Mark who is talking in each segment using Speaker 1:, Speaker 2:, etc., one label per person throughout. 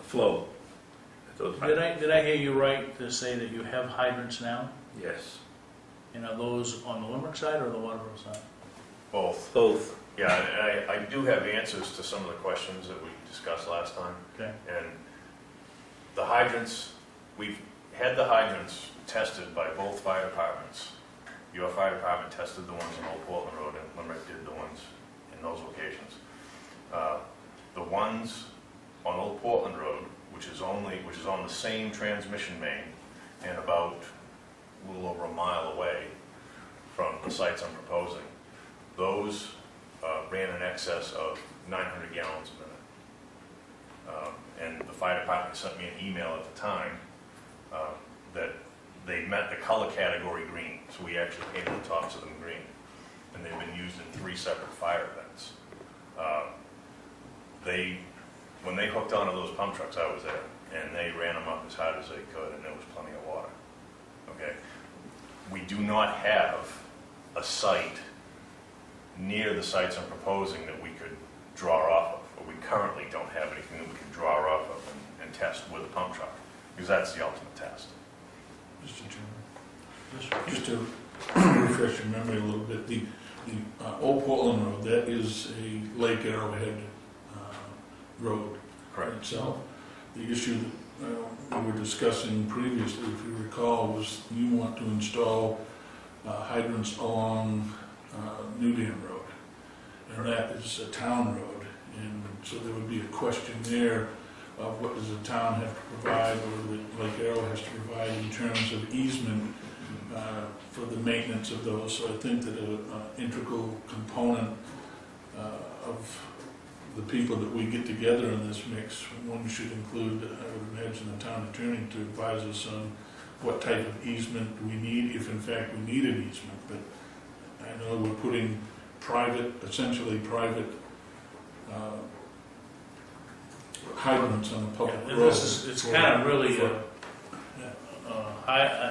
Speaker 1: flow. Those
Speaker 2: Did I hear you right to say that you have hydrants now?
Speaker 1: Yes,
Speaker 2: And are those on the Limerick side or the Waterboro side?
Speaker 3: Both.
Speaker 1: both.
Speaker 3: Yeah, and I do have answers to some of the questions that we discussed last time.
Speaker 2: Okay.
Speaker 3: And the hydrants, we've had the hydrants tested by both fire departments. Your fire department tested the ones on Old Portland Road, and Limerick did the ones in those locations. The ones on Old Portland Road, which is on the same transmission main and about a little over a mile away from the sites I'm proposing, those ran in excess of 900 gallons a minute. And the fire department sent me an email at the time that they met the color category green, so we actually painted the tops of them green. And they've been used in 3 separate fire events. When they hooked onto those pump trucks, I was there, and they ran them up as hard as they could, and there was plenty of water. Okay. We do not have a site near the sites I'm proposing that we could draw off of, or we currently don't have anything that we can draw off of and test with a pump truck, because that's the ultimate test.
Speaker 4: Mr. Chairman, just to refresh your memory a little bit, the Old Portland Road, that is a Lake Arrowhead road itself. The issue that we were discussing previously, if you recall, was you want to install hydrants along New Dam Road, and that is a town road, and so there would be a question there of what does the town have to provide, or that Lake Arrow has to provide in terms of easement for the maintenance of those. So I think that an integral component of the people that we get together in this mix, one should include, I would imagine, the town attorney to advise us on what type of easement we need, if in fact we need an easement. But I know we're putting essentially private hydrants on the public road.
Speaker 2: It's kind of really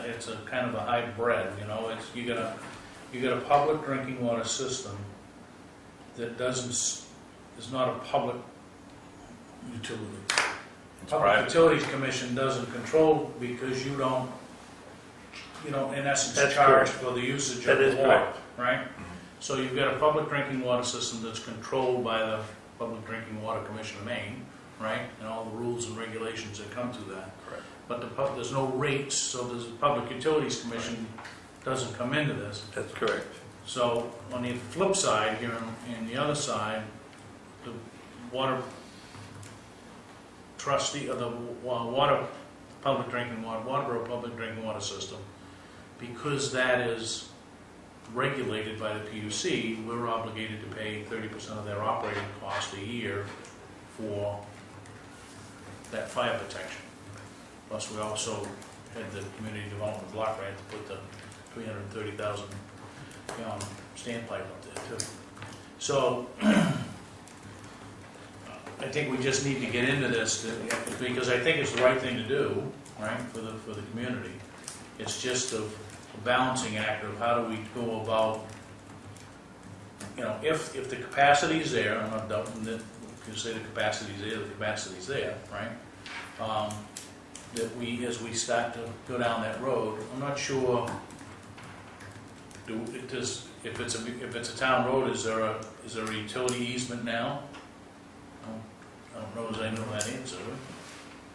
Speaker 2: it's a kind of a hybrid, you know. You got a public drinking water system that is not a public
Speaker 4: Utility.
Speaker 3: It's
Speaker 2: Public
Speaker 3: private.
Speaker 2: Utilities Commission doesn't control, because you don't, in essence,
Speaker 1: That's
Speaker 2: charge
Speaker 1: correct.
Speaker 2: for the usage
Speaker 1: That
Speaker 2: of
Speaker 1: is
Speaker 2: the water,
Speaker 1: correct.
Speaker 2: right? So you've got a public drinking water system that's controlled by the Public Drinking Water Commission of Maine, right? And all the rules and regulations that come to that.
Speaker 3: Correct.
Speaker 2: But there's no rates, so the Public Utilities Commission doesn't come into this.
Speaker 1: That's correct.
Speaker 2: So on the flip side, here on the other side, the water trustee, or the Waterboro Public Drinking Water System, because that is regulated by the PUC, we're obligated to pay 30% of their operating cost a year for that fire protection. Plus, we also had the community development block grant to put the 330,000 gallon standpipe up there too. So I think we just need to get into this because I think it's the right thing to do, right, for the community. It's just a balancing act of how do we go about, if the capacity is there, I'm not doubting that you say the capacity is there, right? That as we start to go down that road, I'm not sure. If it's a town road, is there a utility easement now? I don't know as I know that answer.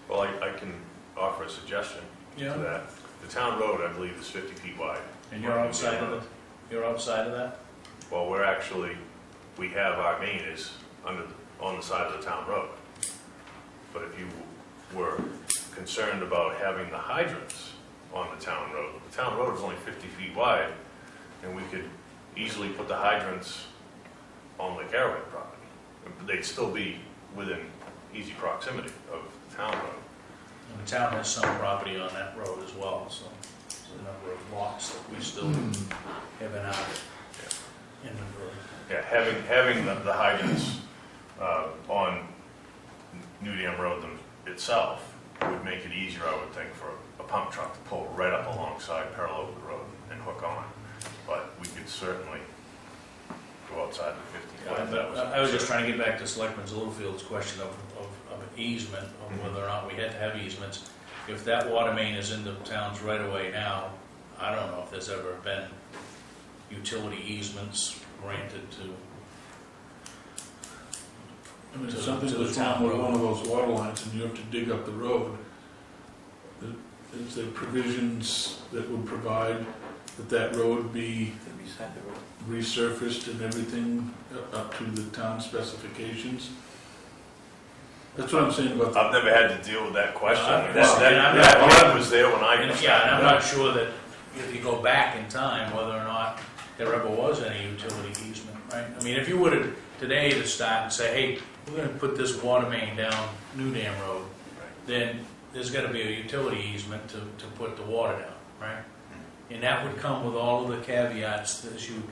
Speaker 3: Well, I can offer a suggestion to that. The town road, I believe, is 50 feet wide.
Speaker 2: And you're outside of it? You're outside of that?
Speaker 3: Well, we have our main is on the side of the town road. But if you were concerned about having the hydrants on the town road is only 50 feet wide, and we could easily put the hydrants on Lake Arrowhead property. They'd still be within easy proximity of the town road.
Speaker 2: And the town has some property on that road as well, so there's a number of lots that we still have an out in the road.
Speaker 3: Yeah, having the hydrants on New Dam Road itself would make it easier, I would think, for a pump truck to pull right up alongside, parallel with the road, and hook on. But we could certainly go outside the 50 foot.
Speaker 2: I was just trying to get back to Selectman Littlefield's question of easement, or whether or not we had to have easements. If that water main is in the town's right of way now, I don't know if there's ever been utility easements granted to.
Speaker 4: I mean,
Speaker 2: To-
Speaker 4: if something
Speaker 2: to the
Speaker 4: was wrong
Speaker 2: town
Speaker 4: with
Speaker 2: road.
Speaker 4: one of those water lines and you have to dig up the road, is there provisions that would provide that road be resurfaced and everything up to the town specifications? That's what I'm saying about
Speaker 3: I've never had to deal with that question.
Speaker 2: Well,
Speaker 3: That was there when I
Speaker 2: And
Speaker 3: was.
Speaker 2: yeah, and I'm not sure that if you go back in time, whether or not there ever was any utility easement, right? I mean, if you were to, today to start and say, hey, we're gonna put this water main down New Dam Road, then there's gotta be a utility easement to put the water down, right? And that would come with all of the caveats that you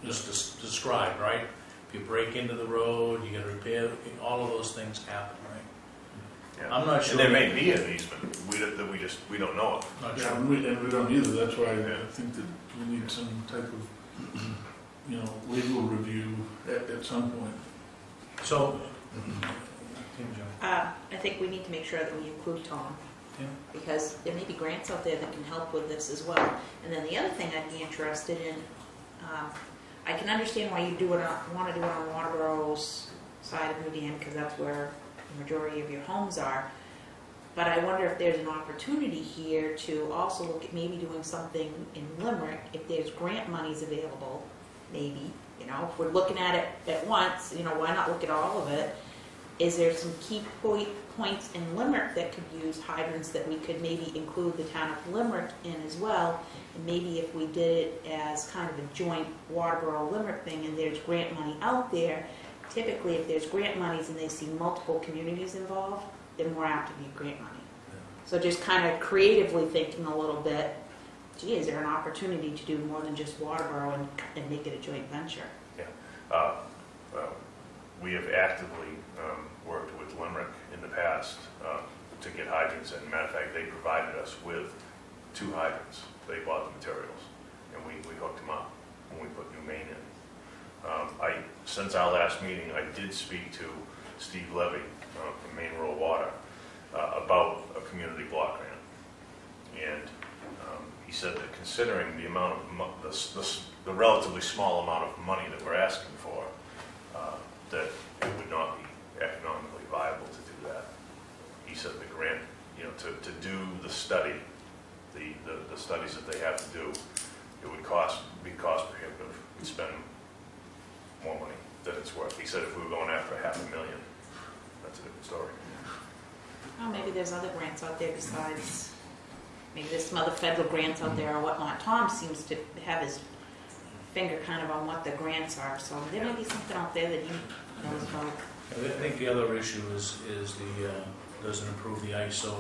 Speaker 2: just described, right? If you break into the road, you gotta repair, all of those things happen, right?
Speaker 3: Yeah.
Speaker 2: I'm not sure.
Speaker 3: And there may be an easement we don't know of.
Speaker 2: Not
Speaker 4: Yeah,
Speaker 2: sure.
Speaker 4: and we don't either, that's why
Speaker 3: Yeah.
Speaker 4: I think that we need some type of, legal review at some point.
Speaker 2: So,
Speaker 5: I think we need to make sure that we include Tom.
Speaker 2: Yeah.
Speaker 5: Because there may be grants out there that can help with this as well. And then the other thing I'd be interested in, I can understand why you want to do it on Waterboro's side of New Dam, because that's where the majority of your homes are. But I wonder if there's an opportunity here to also look at maybe doing something in Limerick, if there's grant monies available, maybe. If we're looking at it at once, why not look at all of it? Is there some key points in Limerick that could use hydrants that we could maybe include the town of Limerick in as well? And maybe if we did it as kind of a joint Waterboro Limerick thing and there's grant money out there, typically if there's grant monies and they see multiple communities involved, they're more apt to be grant money. So just kind of creatively thinking a little bit, gee, is there an opportunity to do more than just Waterboro and make it a joint venture?
Speaker 3: We have actively worked with Limerick in the past to get hydrants, and matter of fact, they provided us with 2 hydrants. They bought the materials, and we hooked them up when we put new main in. Since our last meeting, I did speak to Steve Libby from Maine Rural Water about a community block grant, and he said that considering the amount of the relatively small amount of money that we're asking for, that it would not be economically viable to do that. He said the grant, to do the study, the studies that they have to do, it would be cost prohibitive. We'd spend more money than it's worth. He said if we were going after $500,000, that's a different story.
Speaker 5: Oh, maybe there's other grants out there besides, maybe there's some other federal grants out there or whatnot. Tom seems to have his finger kind of on what the grants are, so there may be something out there that he knows about.
Speaker 2: I think the other issue is doesn't improve the ISO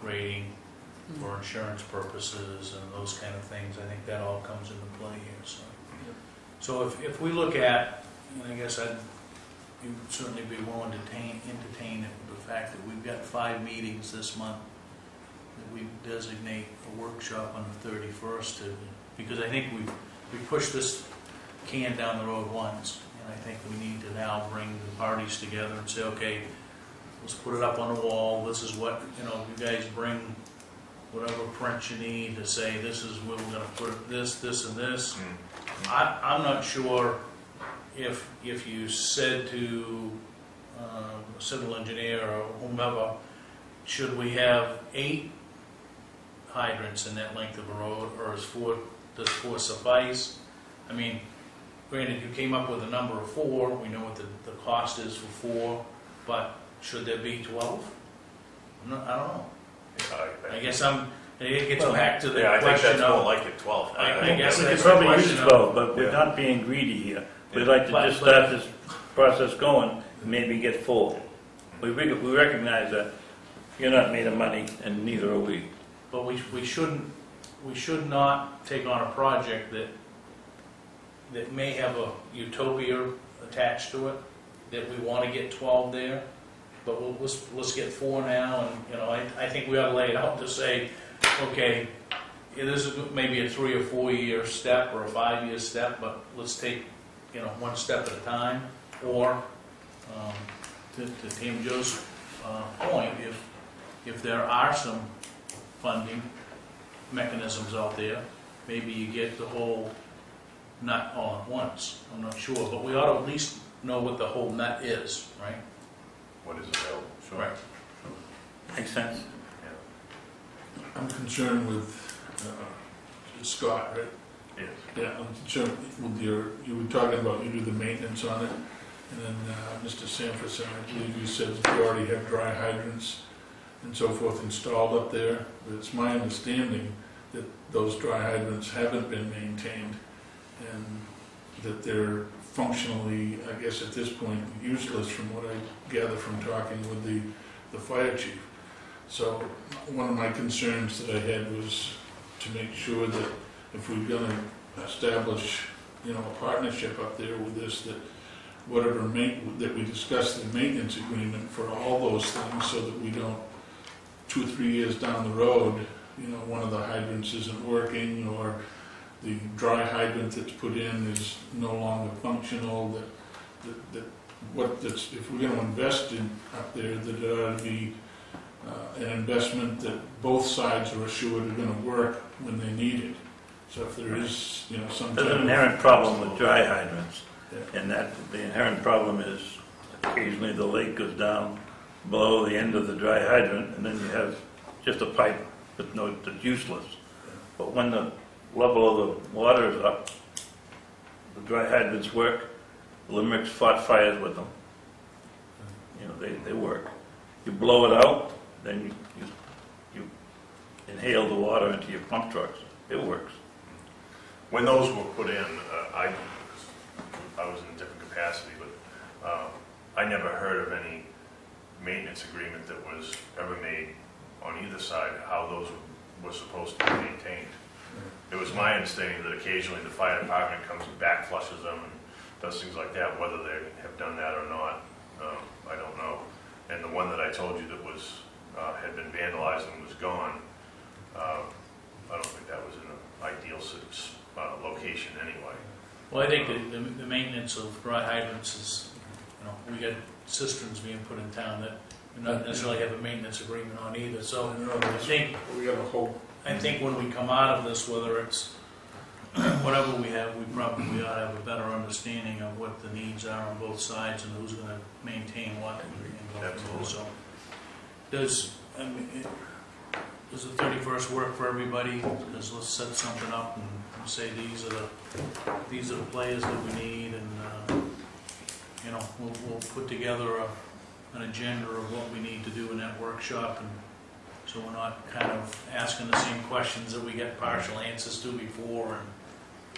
Speaker 2: rating for insurance purposes and those kind of things. I think that all comes into play here. So if we look at, and I guess you'd certainly be willing to entertain the fact that we've got 5 meetings this month, that we designate a workshop on the 31st, because I think we pushed this can down the road once, and I think we need to now bring the parties together and say, okay, let's put it up on the wall. This is what, you guys bring whatever print you need to say this is where we're going to put this, and this. I'm not sure if you said to a civil engineer or whomever, should we have 8 hydrants in that length of a road, or does 4 suffice? I mean, granted, you came up with a number of 4. We know what the cost is for 4, but should there be 12? I don't know. I guess it gets back to the
Speaker 3: I think
Speaker 2: question
Speaker 3: that's more
Speaker 2: of,
Speaker 3: like it 12.
Speaker 2: I guess
Speaker 6: We
Speaker 2: that's
Speaker 6: could
Speaker 2: the
Speaker 6: probably use
Speaker 2: question of,
Speaker 6: 12, but we're not being greedy here. We'd like to just start this process going, and maybe get 4. We recognize that you're not made of money, and neither are we.
Speaker 2: but we should not take on a project that may have a utopia attached to it, that we want to get 12 there, but let's get 4 now, and I think we ought to lay it out to say, okay, it is maybe a 3 or 4 year step or a 5 year step, but let's take 1 step at a time, or to Tim Joe's point, if there are some funding mechanisms out there, maybe you get the whole nut all at once. I'm not sure, but we ought to at least know what the whole nut is, right?
Speaker 3: What is available? Sure.
Speaker 2: Right.
Speaker 6: Makes sense.
Speaker 4: I'm concerned with Scott, right?
Speaker 3: Yes.
Speaker 4: Yeah, I'm concerned with you were talking about you do the maintenance on it, and then Mr. Sanford, I believe you said that you already have dry hydrants and so forth installed up there, but it's my understanding that those dry hydrants haven't been maintained, and that they're functionally, I guess at this point, useless from what I gather from talking with the fire chief. So one of my concerns that I had was to make sure that if we're gonna establish, a partnership up there with this, that whatever that we discuss the maintenance agreement for all those things, so that we don't, 2 or 3 years down the road, one of the hydrants isn't working, or the dry hydrant that's put in is no longer functional, if we're gonna invest in up there, that it ought to be an investment that both sides are assured are gonna work when they need it. So if there is, some
Speaker 6: There's
Speaker 4: type
Speaker 6: an
Speaker 4: of...
Speaker 6: inherent problem with dry hydrants,
Speaker 4: Yeah.
Speaker 6: and that the inherent problem is occasionally the lake goes down below the end of the dry hydrant, and then you have just a pipe that's useless. But when the level of the water is up, the dry hydrants work. Limericks fought fires with them. They work. You blow it out, then you inhale the water into your pump trucks. It works.
Speaker 3: When those were put in, I was in a different capacity, but I never heard of any maintenance agreement that was ever made on either side, how those were supposed to be maintained. It was my understanding that occasionally the fire department comes and back flushes them and does things like that. Whether they have done that or not, I don't know. And the one that I told you that was had been vandalized and was gone, I don't think that was in an ideal location anyway.
Speaker 2: Well, I think the maintenance of dry hydrants is, we got cisterns being put in town that we not necessarily have a maintenance agreement on either. So I think
Speaker 4: we got a whole...
Speaker 2: I think when we come out of this, whether it's whatever we have, we probably ought to have a better understanding of what the needs are on both sides and who's going to maintain what.
Speaker 3: Absolutely.
Speaker 2: So, does the 31st work for everybody? Let's set something up and say these are the players that we need, and we'll put together an agenda of what we need to do in that workshop, and so we're not kind of asking the same questions that we get partial answers to before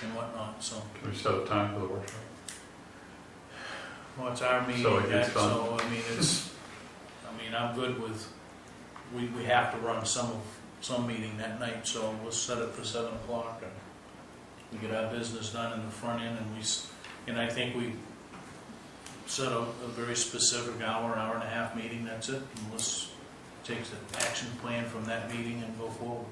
Speaker 2: and whatnot. So,
Speaker 1: Can we set a time for the workshop?
Speaker 2: well, it's our meeting,
Speaker 1: So it gets done.
Speaker 2: so I'm good with. We have to run some meeting that night, so we'll set it for 7 o'clock, and we get our business done in the front end, and I think we set a very specific hour and a half meeting. That's it. And let's take the action plan from that meeting and go forward.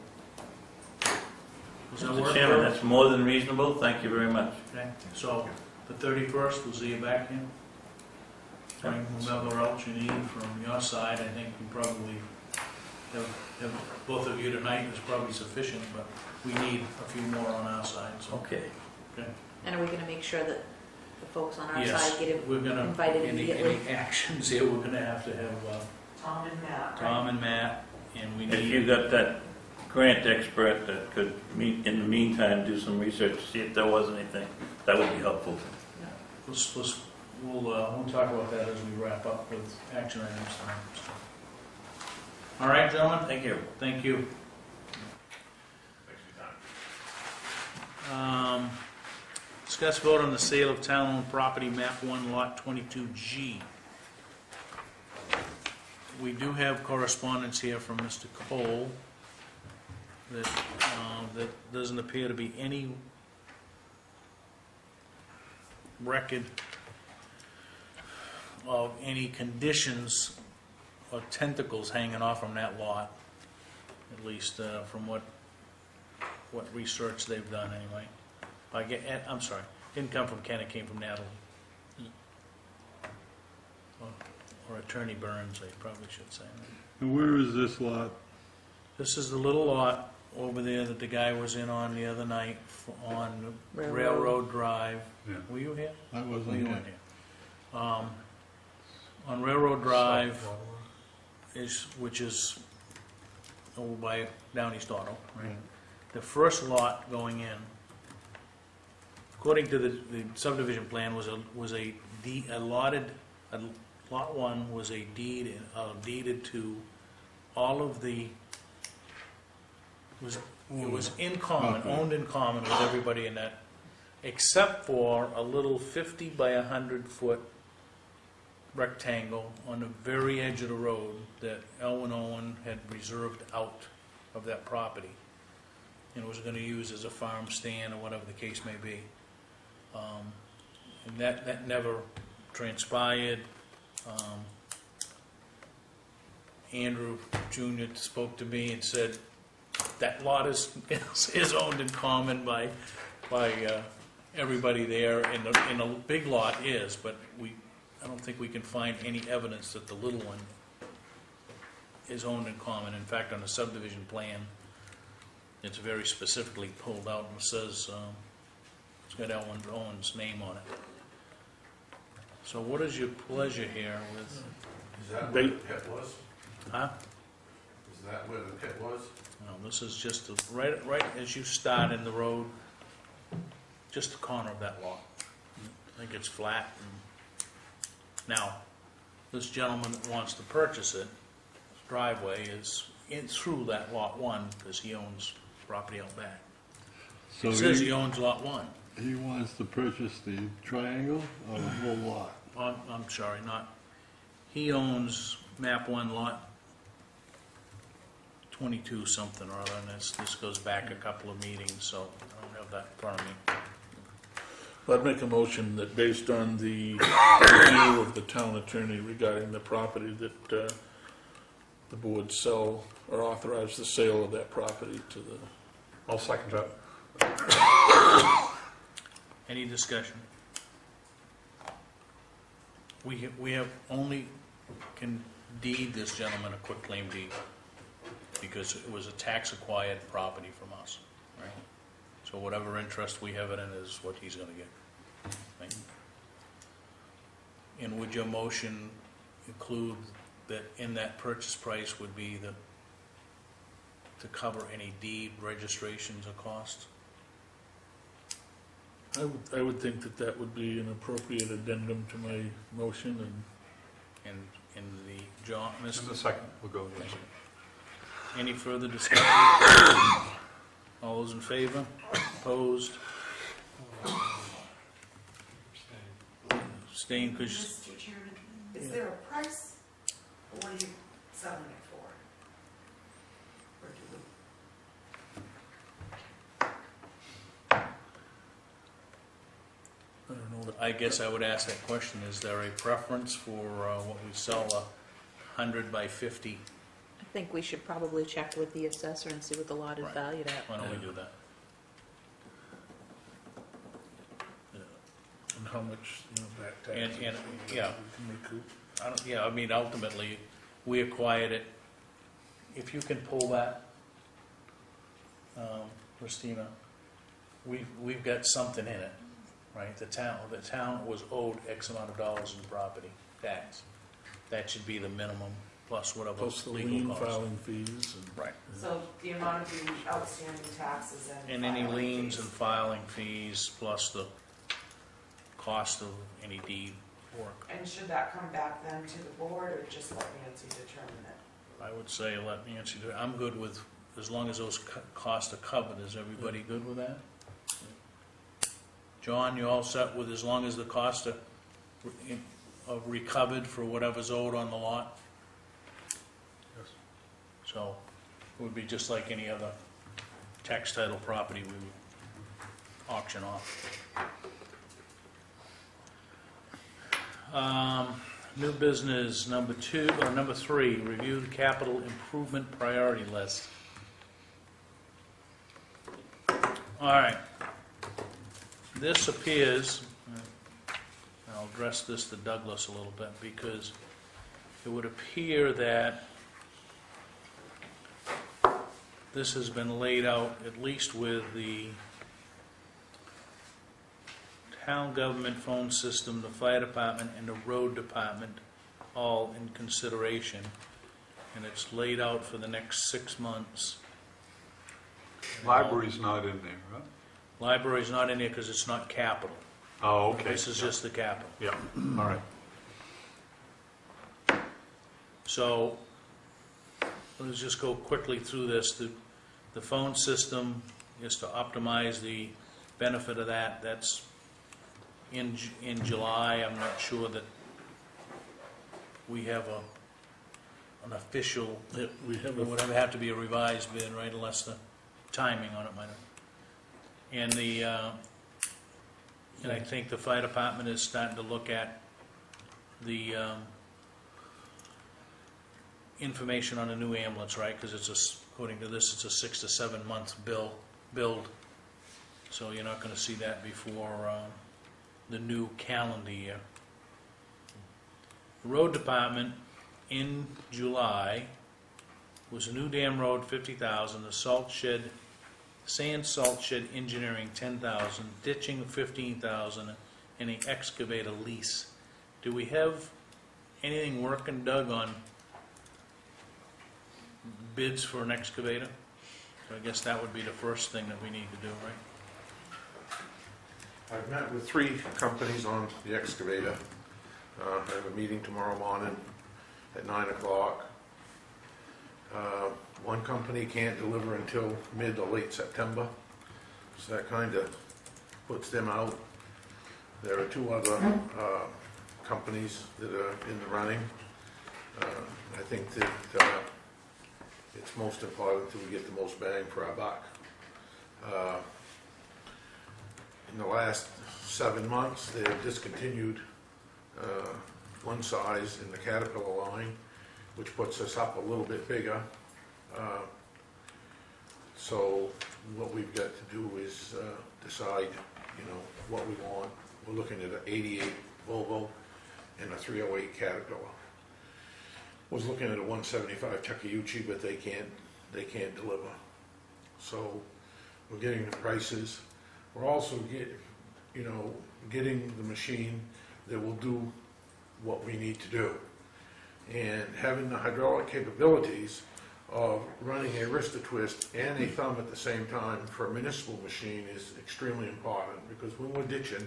Speaker 2: Does that
Speaker 6: Mr.
Speaker 2: work?
Speaker 6: Chairman,
Speaker 2: Bert?
Speaker 6: that's more than reasonable. Thank you very much.
Speaker 2: Okay. So the 31st, we'll see you back here. Bring whomever else you need from your side. I think we probably have both of you tonight is probably sufficient, but we need a few more on our side. So
Speaker 6: Okay.
Speaker 5: And are we gonna make sure that the folks on our
Speaker 2: yes,
Speaker 5: side get it?
Speaker 2: we're gonna
Speaker 5: invited immediately.
Speaker 2: any actions here. We're gonna have to have
Speaker 7: Tom and Matt.
Speaker 2: Tom and Matt, and we
Speaker 6: If you
Speaker 2: need.
Speaker 6: got that grant expert that could meet in the meantime, do some research, see if there was anything, that would be helpful.
Speaker 2: We'll talk about that as we wrap up with action items tonight. So. All right, gentlemen.
Speaker 6: Thank you.
Speaker 2: Thank you.
Speaker 3: Thanks for your time.
Speaker 2: Discuss vote on the sale of town-owned property, map 1, lot 22G. We do have correspondence here from Mr. Cole that doesn't appear to be any record of any conditions or tentacles hanging off from that lot, at least from what research they've done anyway. I'm sorry, didn't come from Ken, it came from Natalie. or Attorney Burns, I probably should say.
Speaker 7: And where is this lot?
Speaker 2: This is the little lot over there that the guy was in on the other night on Railroad Drive.
Speaker 7: Yeah.
Speaker 2: Were you here?
Speaker 7: I
Speaker 2: Well,
Speaker 7: wasn't
Speaker 2: you
Speaker 7: here.
Speaker 2: weren't here. On Railroad Drive, which is over by Down East Auto, right? The first lot going in, according to the subdivision plan, was lot one was a deeded to all of the, it was in common,
Speaker 7: Okay.
Speaker 2: owned in common with everybody in that, except for a little 50 by 100-foot rectangle on the very edge of the road that Elwin Owen had reserved out of that property, and was going to use as a farm stand or whatever the case may be. And that never transpired. Andrew Jr. spoke to me and said that lot is owned in common by everybody there, and the big lot is, but I don't think we can find any evidence that the little one is owned in common. In fact, on the subdivision plan, it's very specifically pulled out and says it's got Elwin Owen's name on it. So what is your pleasure here with,
Speaker 1: Is that where the pit was?
Speaker 2: huh?
Speaker 1: Is that where the pit was?
Speaker 2: No, this is just right as you start in the road, just the corner of that lot. I think it's flat. Now, this gentleman that wants to purchase it, his driveway is in through that lot one because he owns property out back.
Speaker 7: So
Speaker 2: It says he owns lot one.
Speaker 7: he wants to purchase the triangle or the whole lot?
Speaker 2: I'm sorry, not, he owns map one lot 22 something or other, and this goes back a couple of meetings, so I don't have that in front of me.
Speaker 4: I'd make a motion that based on the review of the town attorney regarding the property that the board sell or authorize the sale of that property to the.
Speaker 1: I'll second that.
Speaker 2: Any discussion? We have only can deed this gentleman a quitclaim deed because it was a tax acquired property from us, right? So whatever interest we have in it is what he's gonna get. Right? And would your motion include that in that purchase price would be to cover any deed registrations or costs?
Speaker 4: I would think that would be an appropriate addendum to my motion, and
Speaker 2: In the John,
Speaker 1: In
Speaker 2: Mr.
Speaker 1: a second, we'll go with this.
Speaker 2: Any further discussion? All those in favor? Opposed? Abstained, because
Speaker 8: Mr. Chairman, is there a price, or what are you selling it for? Or do we?
Speaker 4: I don't know.
Speaker 2: I guess I would ask that question, is there a preference for what we sell, 100 by 50?
Speaker 5: I think we should probably check with the assessor and see what the lot is
Speaker 2: Right.
Speaker 5: valued at.
Speaker 2: Why don't we do that?
Speaker 4: And how much, back tax.
Speaker 2: And, yeah,
Speaker 4: we can recoup.
Speaker 2: I mean, ultimately, we acquired it. If you can pull that, Christina, we've got something in it, right? The town was owed X amount of dollars in property tax. That should be the minimum, plus whatever
Speaker 4: Plus the
Speaker 2: legal
Speaker 4: lien
Speaker 2: costs.
Speaker 4: filing fees. And,
Speaker 2: Right.
Speaker 8: So the amount of the outstanding taxes and.
Speaker 2: And any
Speaker 8: filing
Speaker 2: liens
Speaker 8: fees.
Speaker 2: and filing fees, plus the cost of any deed work.
Speaker 8: And should that come back then to the board, or just let Nancy determine it?
Speaker 2: I would say let Nancy do it. I'm good with, as long as those costs are covered. Is everybody good with that? John, you all set with as long as the costs are recovered for whatever's owed on the lot?
Speaker 1: Yes.
Speaker 2: So it would be just like any other tax title property we would auction off. New business number 3, review the capital improvement priority list. All right. This appears, I'll address this to Douglas a little bit, because it would appear that this has been laid out, at least with the town government phone system, the fire department, and the road department all in consideration. And it's laid out for the next 6 months.
Speaker 1: Library's not in there, right?
Speaker 2: Library's not in there because it's not capital.
Speaker 1: Oh, okay.
Speaker 2: This is just the capital.
Speaker 1: Yeah, all right.
Speaker 2: So, let's just go quickly through this. The phone system is to optimize the benefit of that. That's in July. I'm not sure that we have an official,
Speaker 4: We have
Speaker 2: it would have to be a revised bid, right, unless the timing on it might have. And and I think the fire department is starting to look at the information on a new ambulance, right? Because according to this, it's a 6 to 7 month build. So you're not going to see that before the new calendar year. The road department in July was a new dam road, $50,000, the sand salt shed engineering, $10,000, ditching, $15,000, and an excavator lease. Do we have anything working, Doug, on bids for an excavator? So I guess that would be the first thing that we need to do, right?
Speaker 9: I've met with 3 companies on the excavator. I have a meeting tomorrow morning at 9 o'clock. One company can't deliver until mid to late September, so that kind of puts them out. There are 2 other companies that are in the running. I think that it's most important that we get the most bang for our buck. In the last 7 months, they have discontinued one size in the Caterpillar line, which puts us up a little bit bigger. So what we've got to do is decide, what we want. We're looking at an 88 Volvo and a 308 Caterpillar. Was looking at a 175 Takeuchi, but they can't deliver. So we're getting the prices. We're also getting the machine that will do what we need to do. And having the hydraulic capabilities of running a wrist twist and a thumb at the same time for a municipal machine is extremely important, because when we're ditching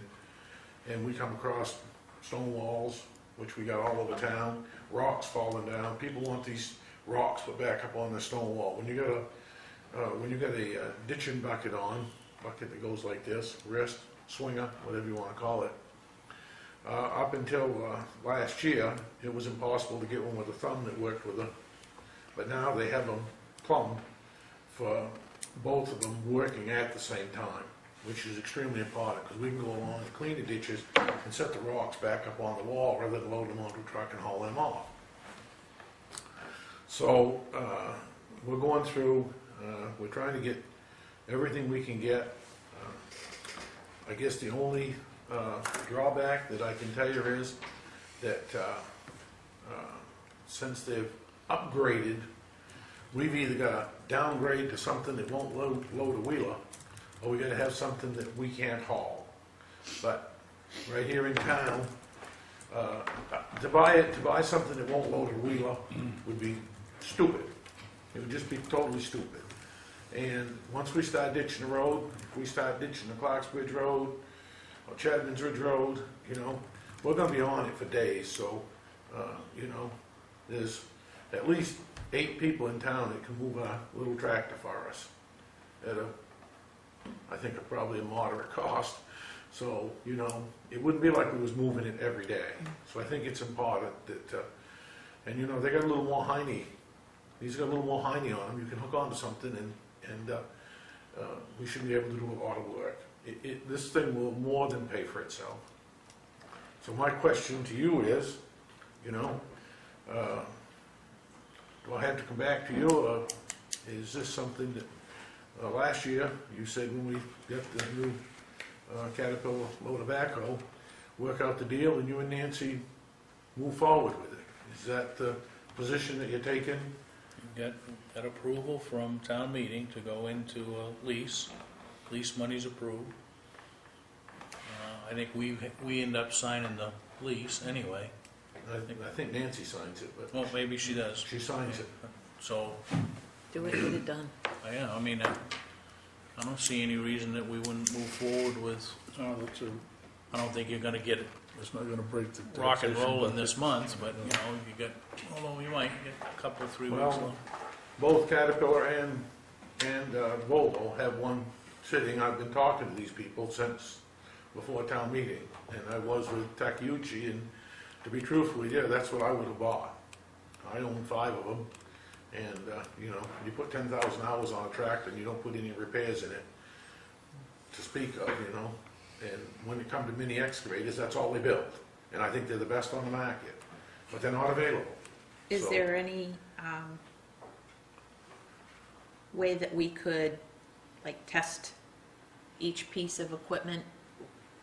Speaker 9: and we come across stone walls, which we got all over town, rocks falling down, people want these rocks put back up on the stone wall. When you got a ditching bucket that goes like this, wrist, swinger, whatever you want to call it. Up until last year, it was impossible to get one with a thumb that worked with it. But now they have them plumbed for both of them working at the same time, which is extremely important, because we can go along and clean the ditches and set the rocks back up on the wall rather than load them onto a truck and haul them off. So we're going through, we're trying to get everything we can get. I guess the only drawback that I can tell you is that since they've upgraded, we've either got to downgrade to something that won't load a wheeler, or we got to have something that we can't haul. But right here in town, to buy something that won't load a wheeler would be stupid. It would just be totally stupid. And once we start ditching the road, if we start ditching the Clark's Bridge Road or Chapman's Ridge Road, we're going to be on it for days. So, there's at least 8 people in town that can move a little tractor for us at I think, probably a moderate cost. So, it wouldn't be like we was moving it every day. So I think it's important that, and they got a little more hiney. These got a little more hiney on them. You can hook onto something and we should be able to do a lot of work. This thing will more than pay for itself. So my question to you is, do I have to come back to you, or is this something that, last year, you said when we got the new Caterpillar loader backhoe, work out the deal, and you and Nancy move forward with it? Is that the position that you're taking?
Speaker 2: Got approval from town meeting to go into a lease. Lease money's approved. I think we end up signing the lease anyway.
Speaker 9: I think Nancy signs it, but
Speaker 2: Well, maybe she does.
Speaker 9: she signs it.
Speaker 2: So,
Speaker 5: Do it, get it done.
Speaker 2: yeah, I mean, I don't see any reason that we wouldn't move forward with,
Speaker 4: No, that's a,
Speaker 2: I don't think you're gonna get it
Speaker 4: it's not gonna break the
Speaker 2: rock and
Speaker 4: taxation
Speaker 2: rolling
Speaker 4: bucket.
Speaker 2: this month, but, you know, you got, although you might get a couple, 3 weeks
Speaker 9: Well,
Speaker 2: left.
Speaker 9: Both Caterpillar and Volvo have one sitting. I've been talking to these people since before town meeting, and I was with Takeuchi, and to be truthful with you, that's what I would have bought. I own 5 of them, and, you know, you put 10,000 hours on a tractor and you don't put any repairs in it to speak of, you know, and when it comes to mini excavators, that's all they build, and I think they're the best on the market, but they're not available.
Speaker 5: Is
Speaker 9: So-
Speaker 5: there any way that we could, like, test each piece of equipment?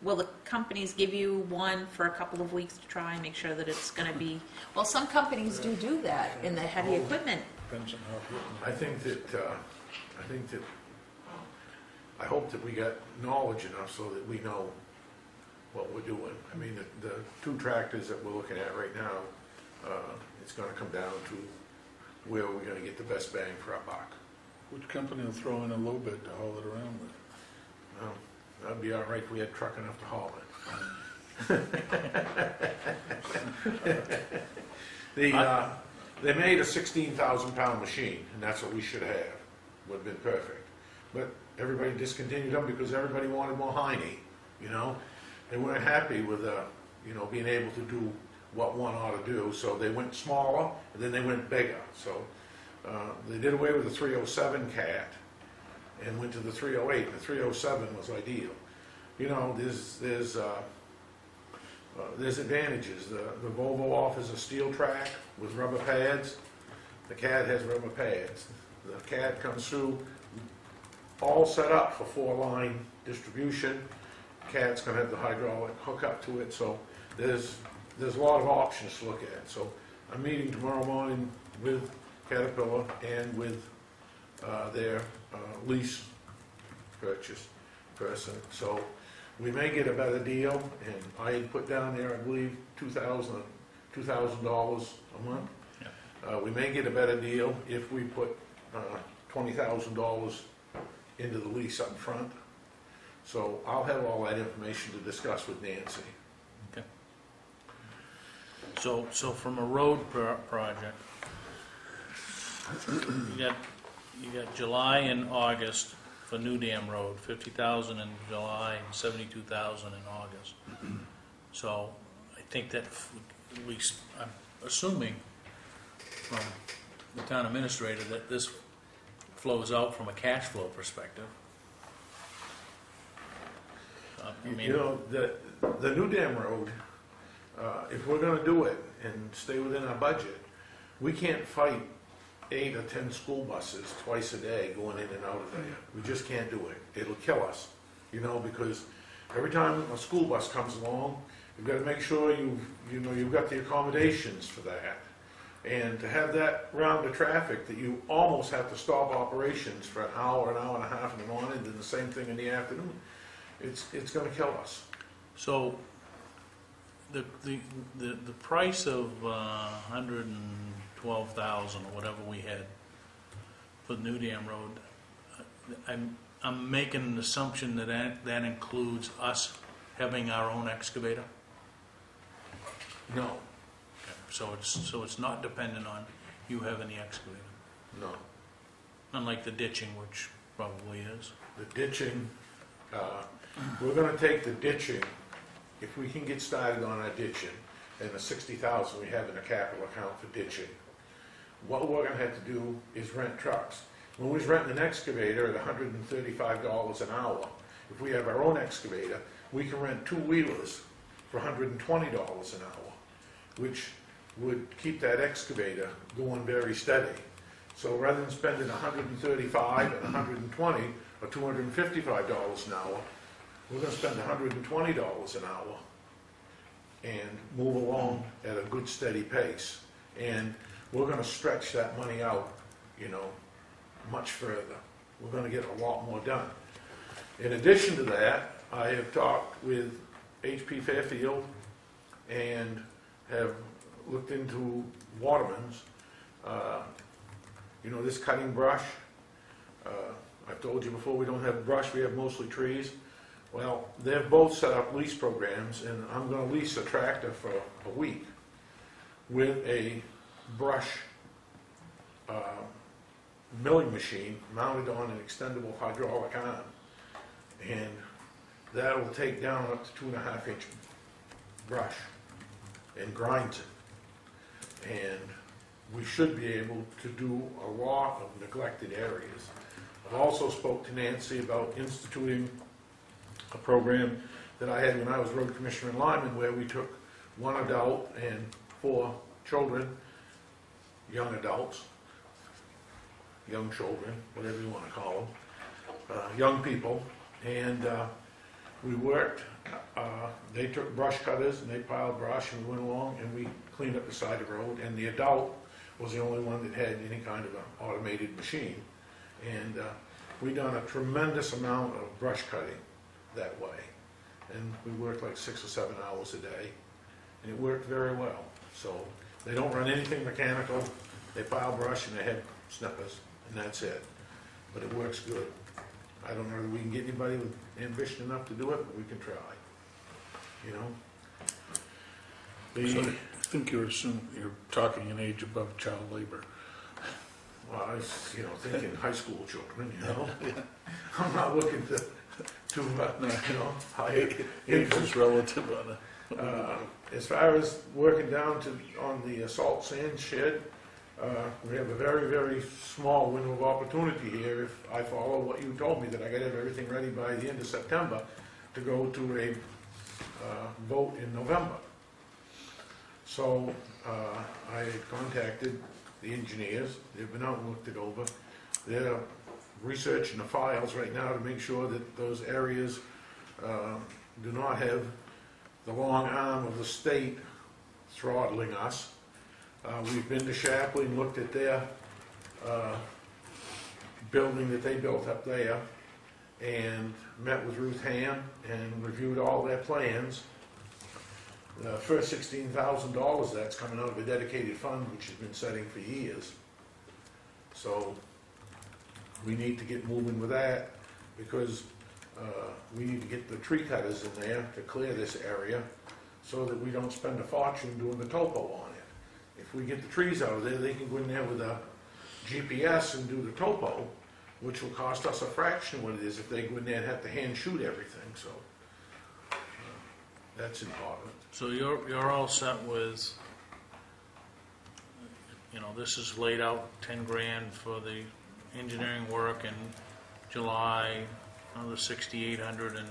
Speaker 5: Will the companies give you one for a couple of weeks to try and make sure that it's gonna be, well, some companies do that in the heavy equipment.
Speaker 4: Depends on how it written.
Speaker 9: I think that, I hope that we got knowledge enough so that we know what we're doing. I mean, the 2 tractors that we're looking at right now, it's gonna come down to where we're gonna get the best bang for our buck.
Speaker 4: Which company will throw in a low bid to haul it around with?
Speaker 9: Well, that'd be all right if we had truck enough to haul it. They made a 16,000-pound machine, and that's what we should have. Would have been perfect. But everybody discontinued them because everybody wanted more Heine, you know? They weren't happy with, you know, being able to do what one ought to do, so they went smaller, and then they went bigger. So they did away with the 307 cat and went to the 308. The 307 was ideal. You know, there's advantages. The Volvo offers a steel track with rubber pads. The CAD has rubber pads. The CAD comes through all set up for 4-line distribution. CAD's going to have the hydraulic hook up to it, so there's a lot of options to look at. So I'm meeting tomorrow morning with Caterpillar and with their lease purchase person. So we may get a better deal, and I had put down there, I believe, $2,000 a month. We may get a better deal if we put $20,000 into the lease up front. So I'll have all that information to discuss with Nancy.
Speaker 2: Okay. So from a road project, you got July and August for New Dam Road, 50,000 in July and 72,000 in August. So I think that at least, I'm assuming from the town administrator that this flows out from a cash flow perspective. I mean,
Speaker 9: You know, the New Dam Road, if we're gonna do it and stay within our budget, we can't fight 8 or 10 school buses twice a day going in and out of there. We just can't do it. It'll kill us, you know, because every time a school bus comes along, you've got to make sure you've got the accommodations for that. And to have that round of traffic that you almost have to stop operations for an hour and a half in the morning, and then the same thing in the afternoon, it's going to kill us.
Speaker 2: So the price of 112,000 or whatever we had for New Dam Road, I'm making an assumption that includes us having our own excavator.
Speaker 9: No,
Speaker 2: So it's not dependent on you having the excavator,
Speaker 9: no.
Speaker 2: unlike the ditching, which probably is.
Speaker 9: The ditching, we're gonna take the ditching, if we can get started on our ditching, and the 60,000 we have in a capital account for ditching, what we're gonna have to do is rent trucks. When we was renting an excavator at $135 an hour, if we have our own excavator, we can rent 2-wheelers for $120 an hour, which would keep that excavator going very steady. So rather than spending $135 and $120 or $255 an hour, we're going to spend $120 an hour and move along at a good steady pace. And we're gonna stretch that money out, you know, much further. We're gonna get a lot more done. In addition to that, I have talked with HP Fairfield and have looked into Waterman's. You know, this cutting brush, I've told you before, we don't have brush, we have mostly trees. Well, they've both set up lease programs, and I'm gonna lease a tractor for a week with a brush milling machine mounted on an extendable hydraulic arm. And that'll take down up to 2.5-inch brush and grinds it. And we should be able to do a lot of neglected areas. I've also spoke to Nancy about instituting a program that I had when I was road commissioner in Lyman, where we took one adult and 4 children, young adults, young children, whatever you want to call them, young people, and we worked. They took brush cutters and they piled brush, and we went along and we cleaned up the side of the road, and the adult was the only one that had any kind of an automated machine. And we done a tremendous amount of brush cutting that way. And we worked like 6 or 7 hours a day, and it worked very well. So they don't run anything mechanical. They pile brush and they have snippers, and that's it. But it works good. I don't know if we can get anybody with ambition enough to do it, but we can try. You know?
Speaker 4: So I think you're talking an age above child labor.
Speaker 9: Well, I was, you know, thinking high school children, you know? I'm not looking to you know, higher
Speaker 4: Age is relative on
Speaker 9: as far as working down on the salt sand shed, we have a very, very small window of opportunity here if I follow what you told me, that I gotta have everything ready by the end of September to go to a vote in November. So I contacted the engineers. They've been out and looked it over. They're researching the files right now to make sure that those areas do not have the long arm of the state throttling us. We've been to Shapley and looked at their building that they built up there, and met with Ruth Ham and reviewed all their plans. The first $16,000 that's coming out of a dedicated fund, which has been setting for years. So we need to get moving with that, because we need to get the tree cutters in there to clear this area so that we don't spend a fortune doing the topo on it. If we get the trees out of there, they can go in there with a GPS and do the topo, which will cost us a fraction of what it is if they go in there and have to hand shoot everything. So that's important.
Speaker 2: So you're all set with, you know, this is laid out 10 grand for the engineering work in July, another 6,800 in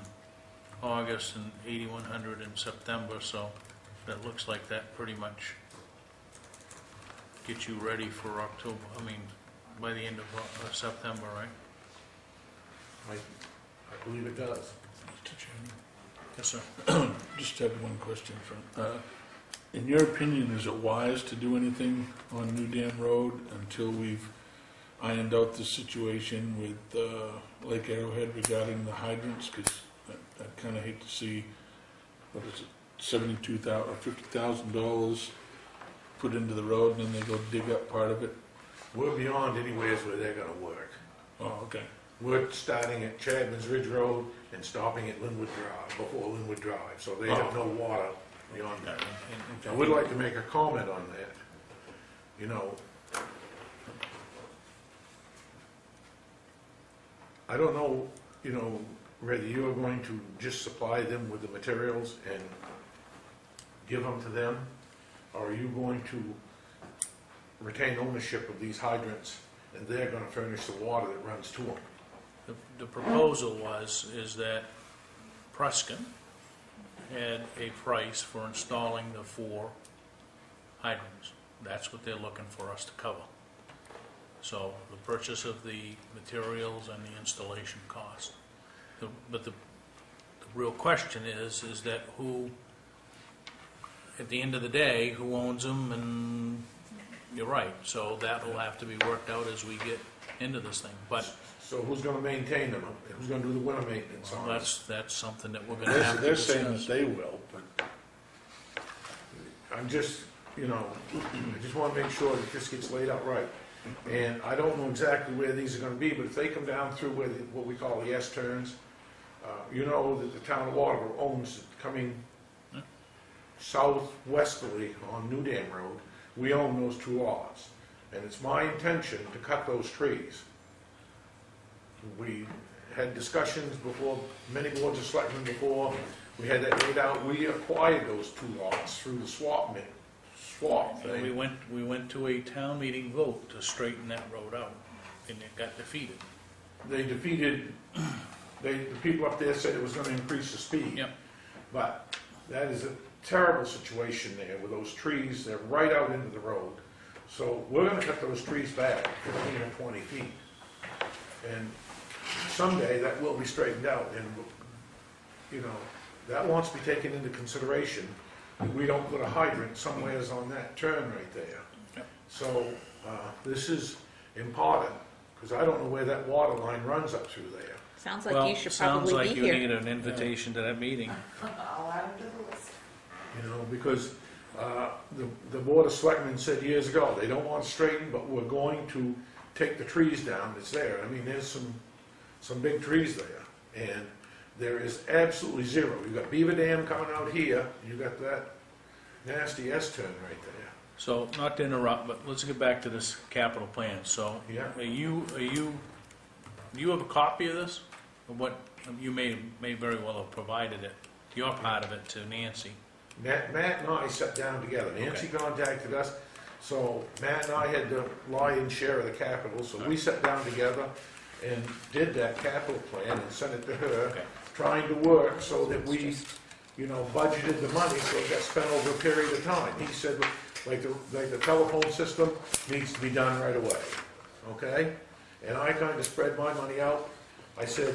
Speaker 2: August, and 8,100 in September. So that looks like that pretty much gets you ready for October. I mean, by the end of September, right?
Speaker 9: I believe it does.
Speaker 4: Mr. Chairman.
Speaker 2: Yes, sir.
Speaker 4: Just have one question. In your opinion, is it wise to do anything on New Dam Road until we've ironed out the situation with Lake Arrowhead regarding the hydrants? Because I kind of hate to see, what is it, $72,000 or $50,000 put into the road and then they go dig up part of it.
Speaker 9: We're beyond anywhere where they're gonna work.
Speaker 4: Oh, okay.
Speaker 9: We're starting at Chadman's Ridge Road and stopping at Linwood Drive, before Linwood Drive, so they have no water beyond that. I would like to make a comment on that. You know, I don't know, you know, whether you're going to just supply them with the materials and give them to them, or are you going to retain ownership of these hydrants and they're gonna furnish the water that runs to them?
Speaker 2: The proposal is that Prescott had a price for installing the 4 hydrants. That's what they're looking for us to cover. So the purchase of the materials and the installation cost. But the real question is that who, at the end of the day, who owns them and you're right, so that'll have to be worked out as we get into this thing, but
Speaker 9: So who's gonna maintain them? Who's gonna do the winter maintenance on them?
Speaker 2: that's something that we're gonna have to
Speaker 4: They're saying that
Speaker 2: discuss.
Speaker 4: they will, but
Speaker 9: I'm just, I just wanna make sure that this gets laid out right. And I don't know exactly where these are gonna be, but if they come down through where what we call the S-turns, you know that the town of Waterboro owns, coming southwesterly on New Dam Road, we own those two lots. And it's my intention to cut those trees. We had discussions before, many boards of selectmen before, we had that laid out, we acquired those two lots through the swap
Speaker 2: And
Speaker 9: thing.
Speaker 2: we went to a town meeting vote to straighten that road out, and it got defeated.
Speaker 9: They defeated, the people up there said it was gonna increase the speed.
Speaker 2: Yep.
Speaker 9: But that is a terrible situation there with those trees, they're right out into the road. So we're gonna cut those trees back 15 or 20 feet. And someday that will be straightened out and, that wants to be taken into consideration. We don't put a hydrant somewheres on that turn right there.
Speaker 2: Yep.
Speaker 9: So, this is important, because I don't know where that water line runs up through there.
Speaker 5: Sounds like
Speaker 2: Well,
Speaker 5: you should
Speaker 2: sounds
Speaker 5: probably
Speaker 2: like
Speaker 5: be
Speaker 2: you
Speaker 5: here.
Speaker 2: need an invitation to that meeting.
Speaker 8: I'll add them to the list.
Speaker 9: Because the Board of Selectmen said years ago, they don't want to straighten, but we're going to take the trees down that's there. I mean, there's some big trees there, and there is absolutely zero. You've got Beaver Dam coming out here, you got that nasty S-turn right there.
Speaker 2: So, not to interrupt, but let's get back to this capital plan. So,
Speaker 9: Yeah.
Speaker 2: do you have a copy of this? Or what, you may very well have provided it, your part of it, to Nancy.
Speaker 9: Matt and I sat down together. Nancy contacted us, so Matt and I had the lion's share of the capital, so we sat down together and did that capital plan and sent it to her,
Speaker 2: Okay.
Speaker 9: trying to work so that we, budgeted the money so it got spent over a period of time. He said, like the telephone system needs to be done right away, okay? And I kind of spread my money out. I said,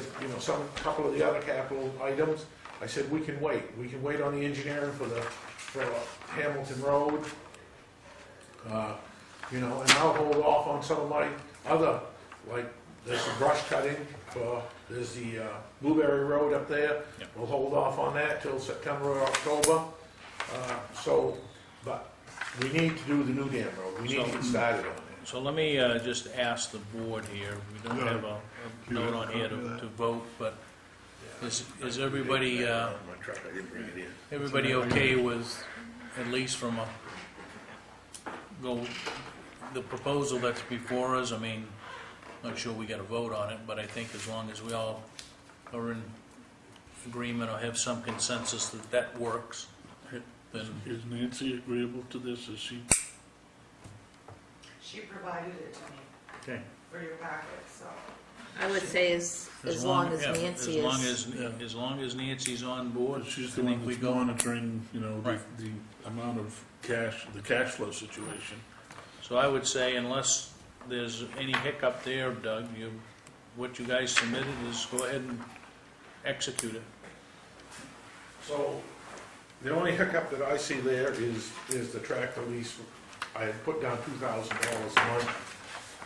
Speaker 9: couple of the other capital items, I said, we can wait on the engineering for Hamilton Road. And I'll hold off on some of my other, like, there's some brush cutting there's the Blueberry Road up there.
Speaker 2: Yep.
Speaker 9: We'll hold off on that till September or October. But we need to do the New Dam Road, we need to get started on it.
Speaker 2: So let me just ask the board here, we don't have a note on here to vote, but is everybody,
Speaker 4: my truck, I didn't bring it in.
Speaker 2: everybody okay with, at least from the proposal that's before us? I mean, not sure we got to vote on it, but I think as long as we all are in agreement or have some consensus that works, then,
Speaker 4: Is Nancy agreeable to this? Is she?
Speaker 8: She provided it to me
Speaker 2: okay.
Speaker 8: for your packet, so.
Speaker 5: I would say as long as
Speaker 2: yeah,
Speaker 5: Nancy is.
Speaker 2: As long as Nancy's on board,
Speaker 4: She's
Speaker 2: I
Speaker 4: the one
Speaker 2: think we
Speaker 4: that's
Speaker 2: go.
Speaker 4: monitoring,
Speaker 2: Right.
Speaker 4: the amount of cash, the cash flow situation.
Speaker 2: So I would say unless there's any hiccup there, Doug, what you guys submitted is go ahead and execute it.
Speaker 9: So, the only hiccup that I see there is the tractor lease. I had put down $2,000 a month,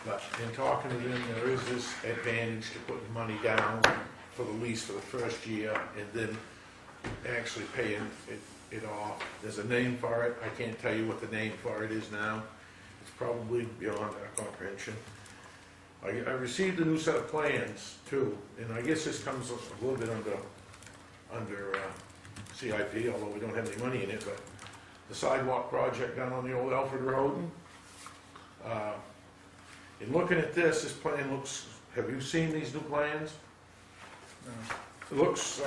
Speaker 9: but in talking to them, there is this advantage to putting money down for the lease for the first year and then actually paying it off. There's a name for it, I can't tell you what the name for it is now. It's probably beyond our comprehension. I received a new set of plans too, and I guess this comes a little bit under CIP, although we don't have any money in it, but the sidewalk project down on the old Alfred Road. In looking at this plan looks, have you seen these new plans? It looks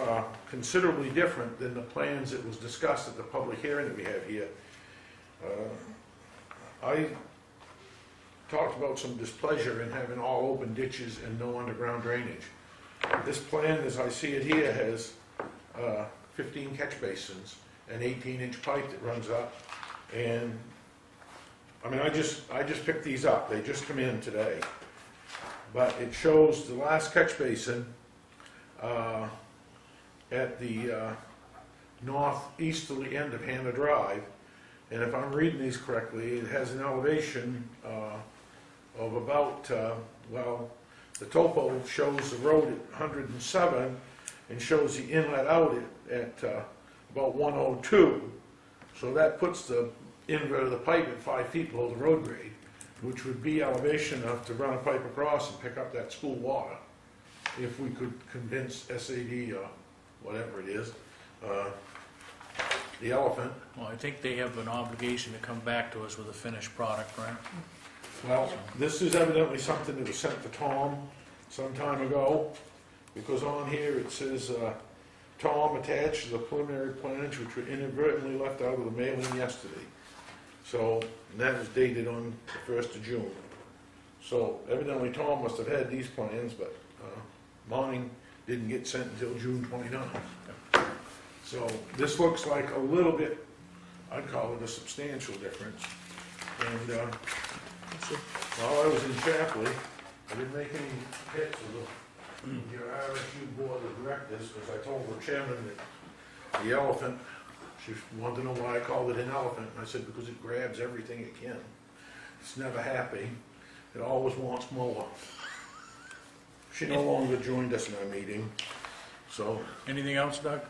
Speaker 9: considerably different than the plans that was discussed at the public hearing that we have here. I talked about some displeasure in having all open ditches and no underground drainage. This plan, as I see it here, has 15 catch basins, an 18-inch pipe that runs up, and I mean, I just picked these up. They just come in today, but it shows the last catch basin at the northeasterly end of Hannah Drive, And if I'm reading these correctly, it has an elevation of about, well, the topo shows the road at 107 and shows the inlet out at about 102. So that puts the invert of the pipe at 5 feet below the road grade, which would be elevation enough to run a pipe across and pick up that school water. If we could convince SAD or whatever it is, the elephant.
Speaker 2: Well, I think they have an obligation to come back to us with a finished product, right?
Speaker 9: Well, this is evidently something that was sent to Tom some time ago, because on here it says, Tom attached the preliminary plans which were inadvertently left out of the mailing yesterday. So, and that was dated on the 1st of June. So evidently Tom must have had these plans, but mine didn't get sent until June 29th. So this looks like a little bit, I'd call it a substantial difference. And while I was in Chapley, I didn't make any hits with your RSU board of directors, because I told the chairman that the elephant, she wanted to know why I called it an elephant, and I said because it grabs everything it can. It's never happy. It always wants more. She no longer joined us in our meeting, so
Speaker 2: Anything else, Doug?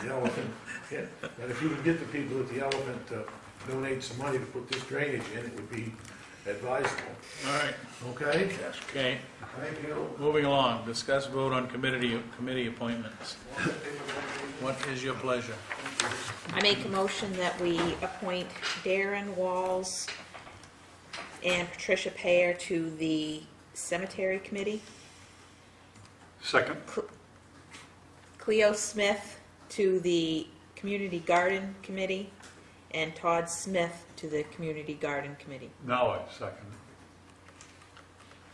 Speaker 9: the elephant, yeah. And if you could get the people at the elephant to donate some money to put this drainage in, it would be advisable.
Speaker 2: All right,
Speaker 9: Okay?
Speaker 2: okay.
Speaker 9: Thank you.
Speaker 2: Moving along, discuss vote on committee appointments. What is your pleasure?
Speaker 5: I make a motion that we appoint Darren Walls and Patricia Payer to the Cemetery Committee,
Speaker 1: Second.
Speaker 5: Cleo Smith to the Community Garden Committee, and Todd Smith to the Community Garden Committee.
Speaker 1: Now I second.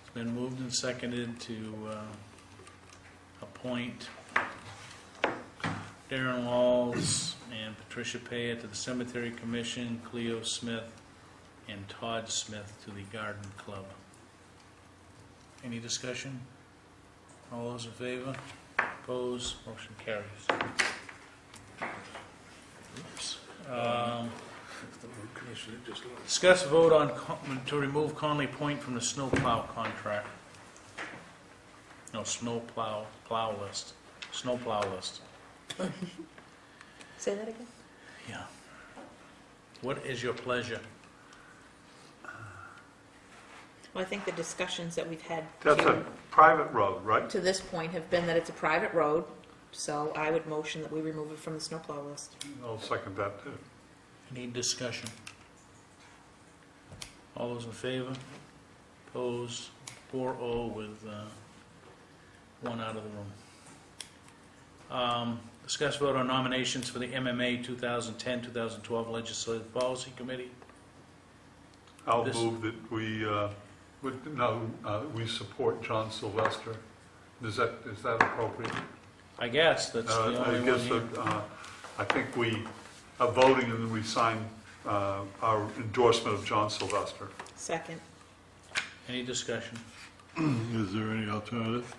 Speaker 2: It's been moved and seconded to appoint Darren Walls and Patricia Payer to the Cemetery Commission, Cleo Smith and Todd Smith to the Garden Club. Any discussion? All those in favor? Opposed? Motion carries. Oops. Discuss vote on to remove Conley Point from the snowplow contract. No, snowplow list. Snowplow list.
Speaker 5: Say that again?
Speaker 2: Yeah. What is your pleasure?
Speaker 5: Well, I think the discussions that we've had
Speaker 1: That's a private road, right?
Speaker 5: to this point have been that it's a private road, so I would motion that we remove it from the snowplow list.
Speaker 1: I'll second that too.
Speaker 2: Any discussion? All those in favor? Opposed? 4-0 with one out of the room. Discuss vote on nominations for the MMA 2010-2012 Legislative Policy Committee.
Speaker 1: I'll
Speaker 2: This-
Speaker 1: move that we support John Sylvester. Is that appropriate?
Speaker 2: I guess that's the
Speaker 1: I
Speaker 2: only one
Speaker 1: guess
Speaker 2: here.
Speaker 1: I think we are voting and then we sign our endorsement of John Sylvester.
Speaker 5: Second.
Speaker 2: Any discussion?
Speaker 7: Is there any alternative?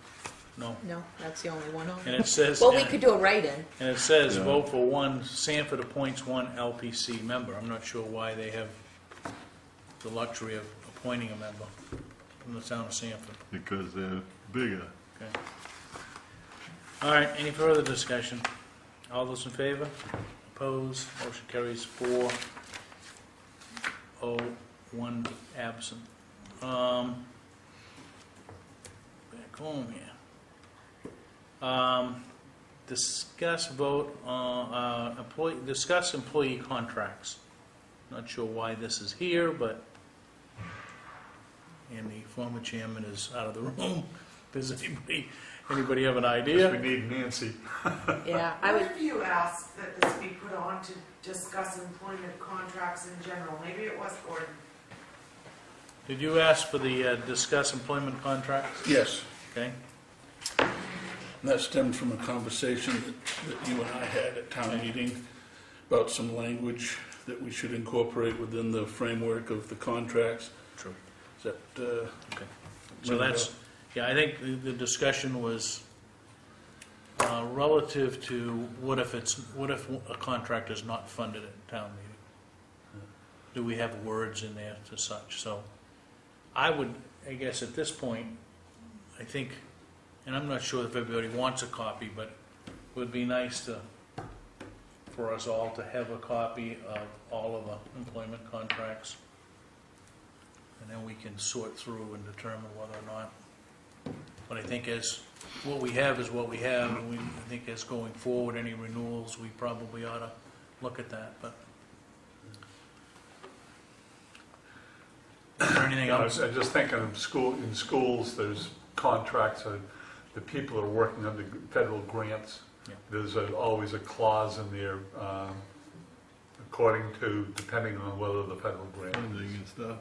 Speaker 2: No.
Speaker 5: No, that's the only one on
Speaker 2: And
Speaker 5: it.
Speaker 2: it says,
Speaker 5: Well, we could do a write-in.
Speaker 2: and it says
Speaker 7: Yeah.
Speaker 2: vote for one, Sanford appoints one LPC member. I'm not sure why they have the luxury of appointing a member from the town of Sanford.
Speaker 7: Because they're bigger.
Speaker 2: Okay. All right, any further discussion? All those in favor? Opposed? Motion carries 4-0, 1 absent. Back home here. Discuss vote on discuss employee contracts. Not sure why this is here, but and the former chairman is out of the room. Does anybody have an idea?
Speaker 1: We need Nancy.
Speaker 5: Yeah,
Speaker 8: What if you asked that this be put on to discuss employment contracts in general? Maybe it was Gordon.
Speaker 2: Did you ask for the discuss employment contracts?
Speaker 4: Yes,
Speaker 2: Okay.
Speaker 4: and that stemmed from a conversation that you and I had at town meeting about some language that we should incorporate within the framework of the contracts.
Speaker 2: True.
Speaker 4: Is that,
Speaker 2: So that's, yeah, I think the discussion was Relative to what if a contractor is not funded at town meeting? Do we have words in there to such? So I guess at this point, I think, and I'm not sure if everybody wants a copy, but it would be nice for us all to have a copy of all of the employment contracts. And then we can sort through and determine whether or not. But I think what we have is what we have, and I think as going forward, any renewals, we probably ought to look at that, but. Is there anything else?
Speaker 1: I'm just thinking of in schools, there's contracts, the people that are working under federal grants.
Speaker 2: Yeah.
Speaker 1: There's always a clause in there, depending on whether the federal grant.
Speaker 7: Funding and stuff.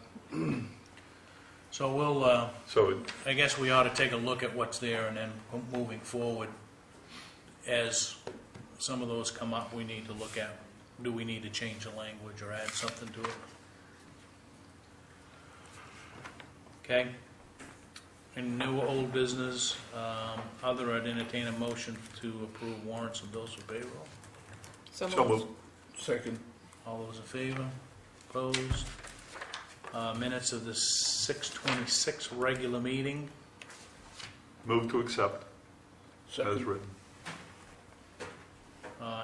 Speaker 2: So
Speaker 1: So
Speaker 2: I guess we ought to take a look at what's there, and then moving forward, as some of those come up, we need to look at, do we need to change the language or add something to it? Okay? And new or old business, other, I'd entertain a motion to approve warrants and bills for payroll.
Speaker 5: So
Speaker 1: so
Speaker 5: moved.
Speaker 1: moved.
Speaker 4: Second.
Speaker 2: All those in favor? Opposed? Minutes of the 6/26 regular meeting.
Speaker 1: Move to accept as
Speaker 4: Second.
Speaker 1: written.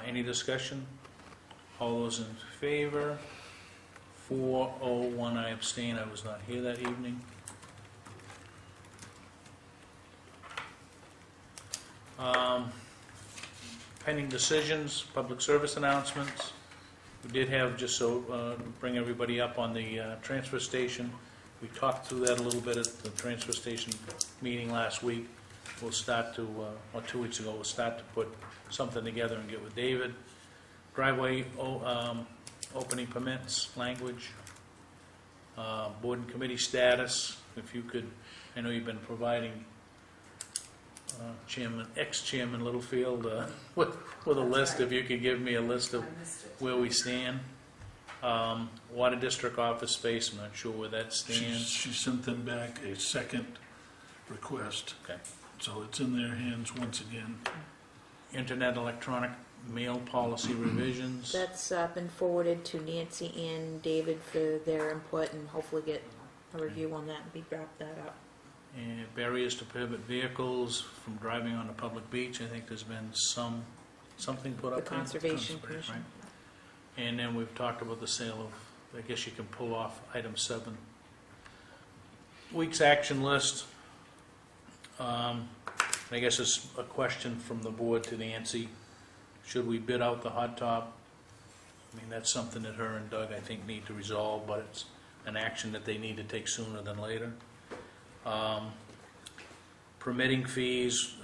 Speaker 2: Any discussion? All those in favor? 4-0-1, I abstain, I was not here that evening. Pending decisions, public service announcements. We did have, just so, bring everybody up on the transfer station. We talked through that a little bit at the transfer station meeting last week. We'll start to, or 2 weeks ago, we'll start to put something together and get with David. Driveway opening permits, language. Board and committee status, if you could, I know you've been providing ex-chairman Littlefield with a list, if you could give me a list of
Speaker 8: I missed it.
Speaker 2: where we stand. Water district office space, I'm not sure where that stands.
Speaker 4: She sent them back a second request.
Speaker 2: Okay.
Speaker 4: So it's in their hands once again.
Speaker 2: Internet electronic mail policy revisions.
Speaker 5: That's been forwarded to Nancy and David for their input, and hopefully get a review on that and wrap that up.
Speaker 2: And barriers to prohibit vehicles from driving on a public beach. I think there's been something put
Speaker 5: The
Speaker 2: up there.
Speaker 5: Conservation Commission.
Speaker 2: Right. And then we've talked about the sale of, I guess you can pull off item 7. Week's action list. I guess it's a question from the board to Nancy. Should we bid out the hot top? I mean, that's something that her and Doug, I think, need to resolve, but it's an action that they need to take sooner than later. Permitting fees,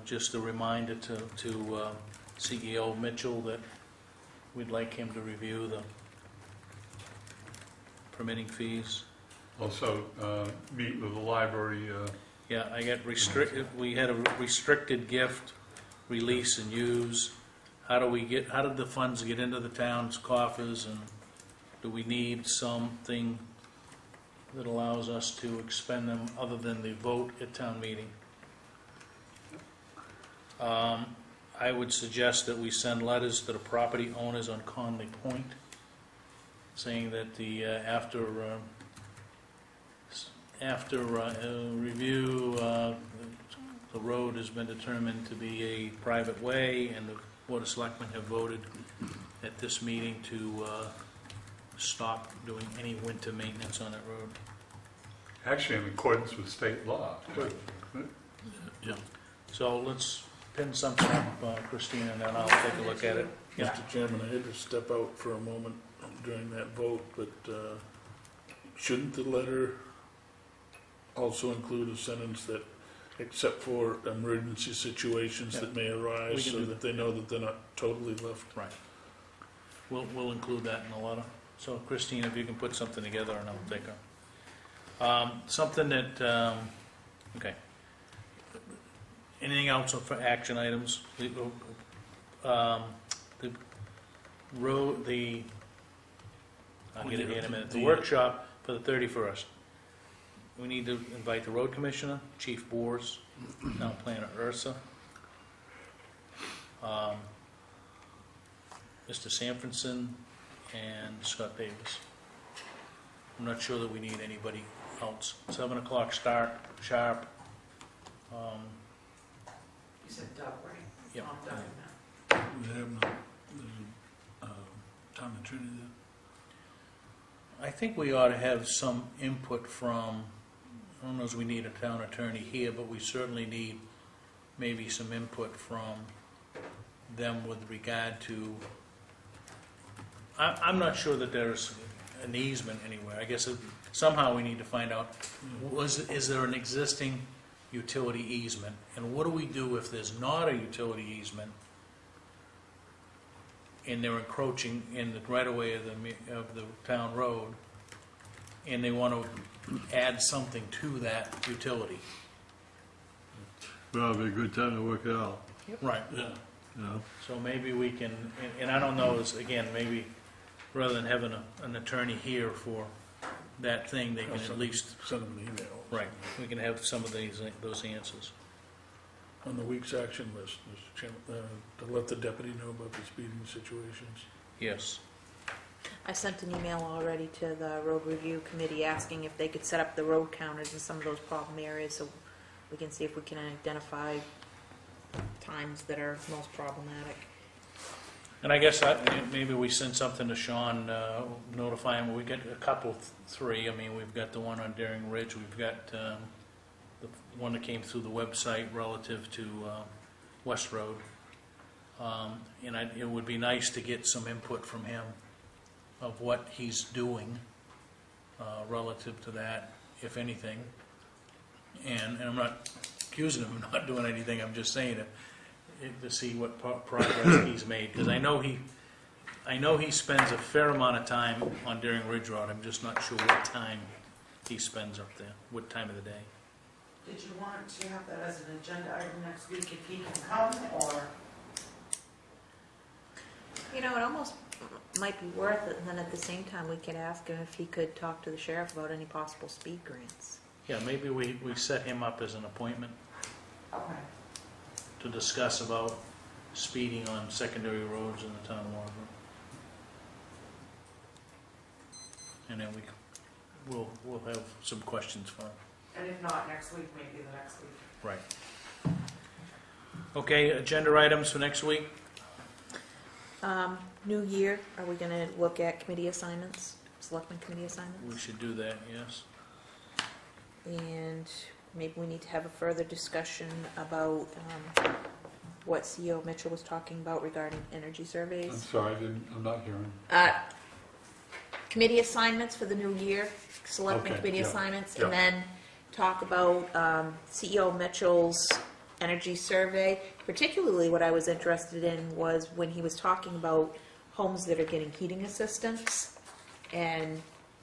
Speaker 2: just a reminder to CEO Mitchell that we'd like him to review the permitting fees.
Speaker 1: Also, meet with the library.
Speaker 2: Yeah, I got restricted, we had a restricted gift, release and use. How did the funds get into the town's coffers, and do we need something that allows us to expend them other than the vote at town meeting? I would suggest that we send letters to the property owners on Conley Point, saying that after review, the road has been determined to be a private way, and the Board of Selectmen have voted at this meeting to stop doing any winter maintenance on that road.
Speaker 1: Actually, in accordance with state law.
Speaker 4: Yeah.
Speaker 2: So let's pin something up, Christina, and then I'll take a look at it. Yeah.
Speaker 4: Mr. Chairman, I had to step out for a moment during that vote, but shouldn't the letter also include a sentence that, except for emergency situations that may
Speaker 2: We
Speaker 4: arise,
Speaker 2: can
Speaker 4: so
Speaker 2: do
Speaker 4: that they know that they're not totally left?
Speaker 2: Right. We'll include that in the letter. So Christina, if you can put something together, and I'll take her. Something that, okay. Anything else for action items? The road, I'll get it here in a minute. The workshop for the 31st. We need to invite the road commissioner, Chief Boers, town planner M.R.S.A, Mr. Sanfordson, and Scott Davis. I'm not sure that we need anybody else. 7 o'clock start, sharp.
Speaker 8: You said Doug, right?
Speaker 2: Yeah.
Speaker 8: Tom Doug and Matt.
Speaker 4: We have no, there's a town attorney there.
Speaker 2: I think we ought to have some input from, I don't know if we need a town attorney here, but we certainly need maybe some input from them with regard to, I'm not sure that there's an easement anywhere. I guess somehow we need to find out, is there an existing utility easement? And what do we do if there's not a utility easement and they're encroaching in the right-of-way of the town road, and they want to add something to that utility?
Speaker 7: Well, it'd be a good time to work it out,
Speaker 2: Right.
Speaker 4: Yeah.
Speaker 7: you know?
Speaker 2: So maybe we can, and I don't know, is again, maybe rather than having an attorney here for that thing, they can at least,
Speaker 4: Send them an email.
Speaker 2: right, we can have some of those answers.
Speaker 4: On the week's action list, Mr. Chairman, to let the deputy know about the speeding situations.
Speaker 2: Yes.
Speaker 5: I sent an email already to the road review committee asking if they could set up the road counters in some of those problem areas so we can see if we can identify times that are most problematic.
Speaker 2: And I guess maybe we send something to Sean, notify him, we get a couple, 3, I mean, we've got the one on Daring Ridge, we've got the one that came through the website relative to West Road. And it would be nice to get some input from him of what he's doing relative to that, if anything. And I'm not accusing him of not doing anything, I'm just saying to see what progress he's made, because I know he spends a fair amount of time on Daring Ridge Road. I'm just not sure what time he spends up there, what time of the day.
Speaker 8: Did you want to have that as an agenda item next week if he can come, or?
Speaker 5: You know, it almost might be worth it, and then at the same time, we could ask him if he could talk to the sheriff about any possible speed grants.
Speaker 2: Yeah, maybe we set him up as an appointment
Speaker 8: Okay.
Speaker 2: to discuss about speeding on secondary roads in the town of Waterboro. And then we'll have some questions for him.
Speaker 8: And if not next week, maybe the next week.
Speaker 2: Right. Okay, agenda items for next week?
Speaker 5: New year, are we gonna look at committee assignments, selectmen committee
Speaker 2: We
Speaker 5: assignments?
Speaker 2: should do that, yes.
Speaker 5: And maybe we need to have a further discussion about what CEO Mitchell was talking about regarding energy
Speaker 1: I'm
Speaker 5: surveys.
Speaker 1: sorry, I'm not hearing.
Speaker 5: Committee assignments for the new year, selectmen
Speaker 1: Okay,
Speaker 5: committee
Speaker 1: yeah,
Speaker 5: assignments,
Speaker 1: yeah.
Speaker 5: and then talk about CEO Mitchell's energy survey. Particularly what I was interested in was when he was talking about homes that are getting heating assistance and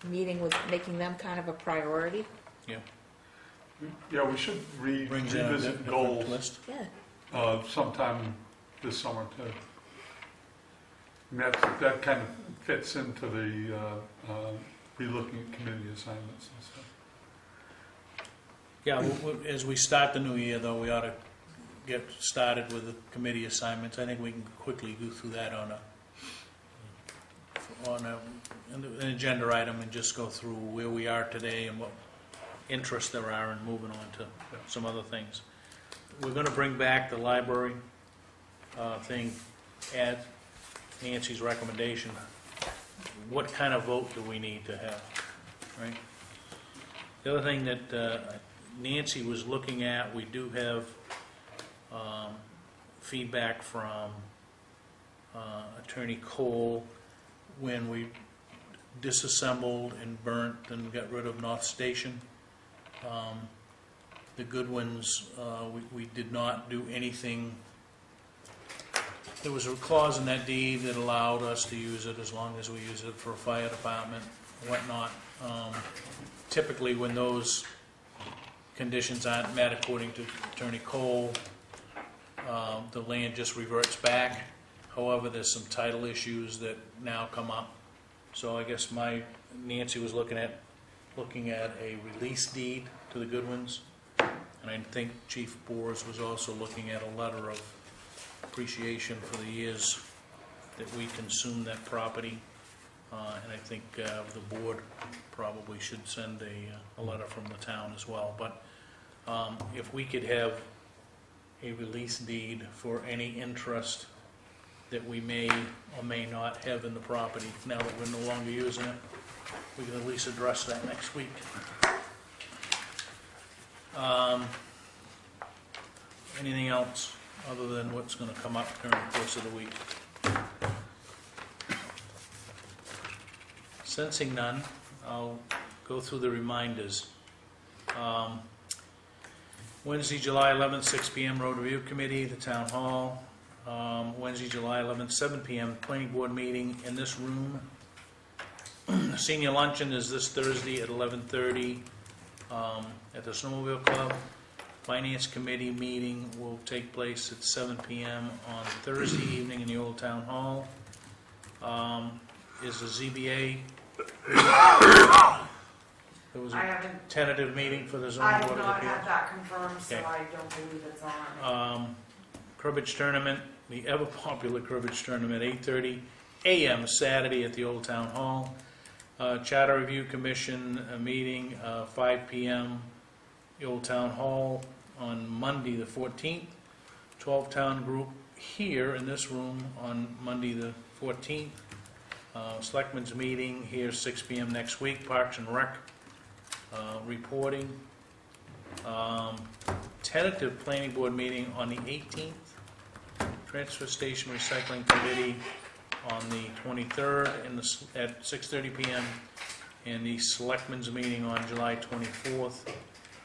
Speaker 5: making them kind of a priority.
Speaker 1: Yeah, we should
Speaker 2: Brings in a
Speaker 1: revisit
Speaker 2: different
Speaker 1: goals
Speaker 2: list.
Speaker 5: Yeah.
Speaker 1: sometime this summer too. And that kind of fits into the relooking at committee assignments and stuff.
Speaker 2: Yeah, as we start the new year, though, we ought to get started with the committee assignments. I think we can quickly go through that on an agenda item and just go through where we are today and what interests there are and moving on to some other things. We're going to bring back the library thing, add Nancy's recommendation. What kind of vote do we need to have, right? The other thing that Nancy was looking at, we do have feedback from Attorney Cole when we disassembled and burnt and got rid of North Station. The Goodwins, we did not do anything. There was a clause in that deed that allowed us to use it as long as we use it for a fire department and whatnot. Typically, when those conditions aren't met according to Attorney Cole, the land just reverts back. However, there's some title issues that now come up. So I guess Nancy was looking at a release deed to the Goodwins. And I think Chief Boers was also looking at a letter of appreciation for the years that we consumed that property. And I think the board probably should send a letter from the town as well. But if we could have a release deed for any interest that we may or may not have in the property, now that we're no longer using it, we can at least address that next week. Anything else other than what's going to come up during the course of the week? Sensing none, I'll go through the reminders. Wednesday, July 11th, 6 p.m. Road Review Committee, the Town Hall. Wednesday, July 11th, 7 p.m. Planning Board meeting in this room. Senior luncheon is this Thursday at 11:30 at the Snowmobile Club. Finance Committee meeting will take place at 7 p.m. on Thursday evening in the Old Town Hall. Is the ZBA... There was
Speaker 8: I
Speaker 2: a
Speaker 8: haven't,
Speaker 2: tentative meeting for the
Speaker 8: I
Speaker 2: zoning
Speaker 8: have
Speaker 2: board of
Speaker 8: not
Speaker 2: appeals.
Speaker 8: had that confirmed, so
Speaker 2: Okay.
Speaker 8: I don't believe it's on.
Speaker 2: Cribbage tournament, the ever popular cribbage tournament, 8:30 a.m. Saturday at the Old Town Hall. Charter Review Commission meeting, 5 p.m. the Old Town Hall on Monday the 14th. 12-town group here in this room on Monday the 14th. Selectmen's meeting here 6 p.m. next week. Parks and Rec reporting. Tentative Planning Board meeting on the 18th. Transfer Station Recycling Committee on the 23rd at 6:30 p.m. and the Selectmen's meeting on July 24th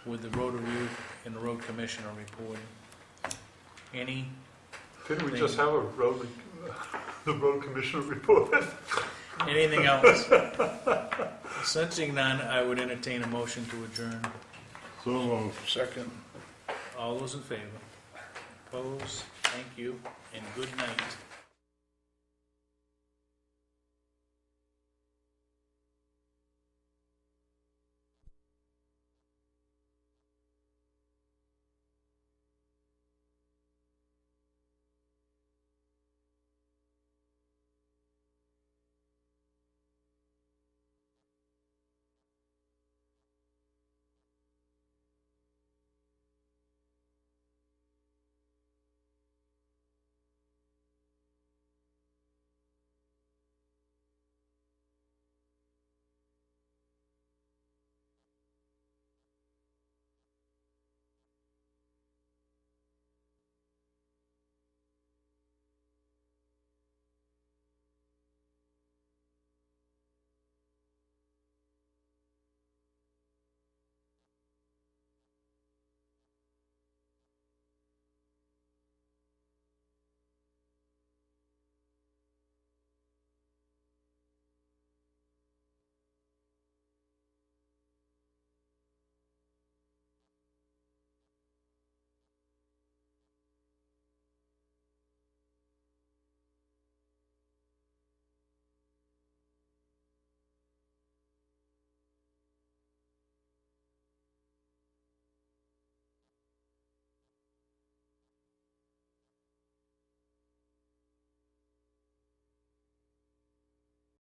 Speaker 2: with the Road Review and the Road Commissioner reporting. Any?
Speaker 1: Didn't we just have the road commissioner report?
Speaker 2: Anything else? Sensing none, I would entertain a motion to adjourn.
Speaker 7: So moved.
Speaker 4: Second.
Speaker 2: All those in favor? Opposed? Thank you, and good night.